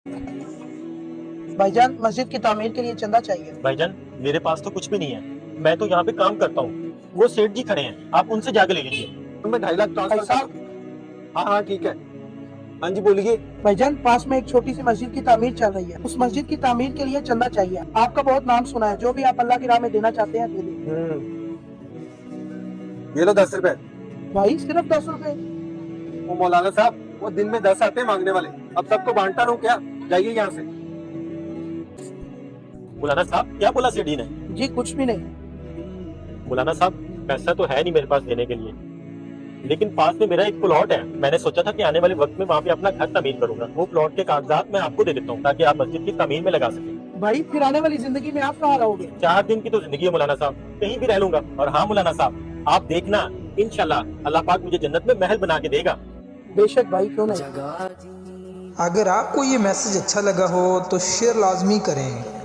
भाईजान मस्जिद की तामीर के लिए चंदा चाहिए। भाईजान मेरे पास तो कुछ भी नहीं है, मैं तो यहाँ पे काम करता हूँ, वो सेठ जी खड़े हैं, आप उनसे जाके ले लीजिए। मैं 2.5 लाख भाई ट्रांसफर साहब, कर। हाँ हाँ ठीक है। हाँ जी बोलिए। भाईजान पास में एक छोटी सी मस्जिद की तामीर चल रही है, उस मस्जिद की तामीर के लिए चंदा चाहिए। आपका बहुत नाम सुना है, जो भी आप अल्लाह की राह में देना चाहते हैं दे दें। ये लो 10 रुपए। भाई सिर्फ 10 रुपए? वो मौलाना साहब, वो दिन में 10 आते हैं मांगने वाले, अब सबको बांटता रहूं क्या? जाइए यहाँ से। मौलाना साहब क्या बोला सेठ जी ने? जी कुछ भी नहीं। मौलाना साहब पैसा तो है नहीं मेरे पास देने के लिए, लेकिन पास में मेरा एक प्लॉट है, मैंने सोचा था कि आने वाले वक्त में वहाँ पे अपना घर तमीर करूंगा, वो प्लॉट के कागजात मैं आपको दे देता हूँ ताकि आप मस्जिद की तमीर में लगा सकें। भाई फिर आने वाली जिंदगी में आप कहाँ रहोगे? 4 दिन की तो जिंदगी है मौलाना साहब, कहीं भी रह लूंगा। और हाँ मौलाना साहब आप देखना, इंशाल्लाह अल्लाह पाक मुझे जन्नत में महल बना के देगा। बेशक भाई, क्यों नहीं। अगर आपको ये मैसेज अच्छा लगा हो तो शेयर लाजमी करें